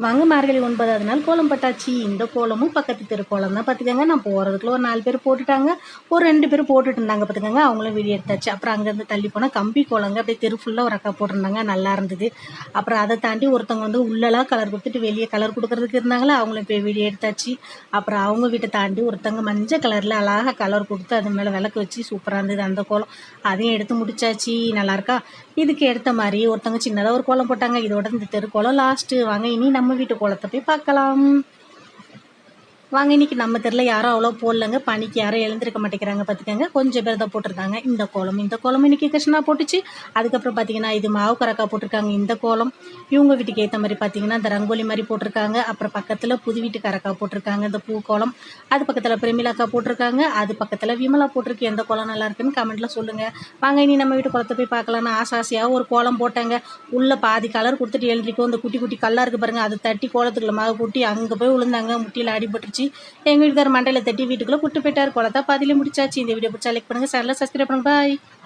வாங்க மார்கழி 9வது நாள் கோலம் போட்டாச்சு. இந்த கோலமும் பக்கத்து தெரு கோலம் தான் பார்த்துக்கங்க. நான் போகிறதுக்குள்ள ஒரு 4 பேர் போட்டுட்டாங்க. ஒரு 2 பேர் போட்டுட்டு இருந்தாங்க பார்த்துக்கங்க. அவங்களும் வீடியோ எடுத்தாச்சு. அப்புறம் அங்கேருந்து தள்ளி போனால் கம்பி கோலங்க. அப்படியே தெரு ஃபுல்லாக ஒரு அக்கா போட்டிருந்தாங்க. நல்லா இருந்தது. அப்புறம் அதை தாண்டி ஒருத்தவங்க வந்து உள்ளெல்லாம் கலர் கொடுத்துட்டு வெளியே கலர் கொடுக்குறதுக்கு இருந்தாங்களா, அவங்களும் போய் வீடியோ எடுத்தாச்சு. அப்புறம் அவங்க வீட்டை தாண்டி ஒருத்தவங்க மஞ்சள் கலரில் அழகாக கலர் கொடுத்து அது மேலே விளக்கு வச்சு சூப்பராக இருந்தது அந்த கோலம். அதையும் எடுத்து முடிச்சாச்சு. நல்லா இருக்கா? இதுக்கு எடுத்த மாதிரி ஒருத்தவங்க சின்னதாக ஒரு கோலம் போட்டாங்க. இதோட இந்த தெரு கோலம் லாஸ்ட்டு. வாங்க இனி நம்ம வீட்டு கோலத்தை போய் பார்க்கலாம். வாங்க இன்றைக்கி நம்ம தெருல யாரும் அவ்வளோ போடலங்க. பனிக்கு யாரும் எழுந்திருக்க மாட்டேங்கிறாங்க பார்த்துக்கங்க. கொஞ்சம் பேர் தான் போட்டிருந்தாங்க. இந்த கோலம் இன்றைக்கி கிருஷ்ணா போட்டுச்சு. அதுக்கப்புறம் பார்த்தீங்கன்னா இது மாவு கரக்கா போட்டிருக்காங்க. இந்த கோலம் இவங்க வீட்டுக்கு ஏற்ற மாதிரி பார்த்தீங்கன்னா இந்த ரங்கோலி மாதிரி போட்டிருக்காங்க. அப்புறம் பக்கத்தில் புது வீட்டு கரக்கா போட்டிருக்காங்க இந்த பூ கோலம். அது பக்கத்தில் பிரமிளாக்கா போட்டிருக்காங்க. அது பக்கத்தில் விமலா போட்டிருக்கு. எந்த கோலம் நல்லா இருக்குன்னு கமெண்ட்டில் சொல்லுங்கள். வாங்க இனி நம்ம வீட்டு கோலத்தை போய் பார்க்கலான்னு ஆசையாக ஒரு கோலம் போட்டாங்க. உள்ளே பாதி கலர் கொடுத்துட்டு எழுதிக்கோ. இந்த குட்டி குட்டி கல்லாக இருக்குது பாருங்கள், அதை தட்டி கோலத்துக்குள்ள மாவு கூட்டி அங்கே போய் விழுந்தாங்க. முட்டியில் அடிபட்டுருச்சு. எங்கள் வீட்டுக்கார மண்டையில் தட்டி வீட்டுக்குள்ளே கூட்டு போயிட்டார். கோலத்தை பாதியிலே முடிச்சாச்சு. இந்த வீடியோ பிடிச்சா லைக் பண்ணுங்கள், சேனலை சப்ஸ்கிரைப் பண்ணுங்கள். பாய்.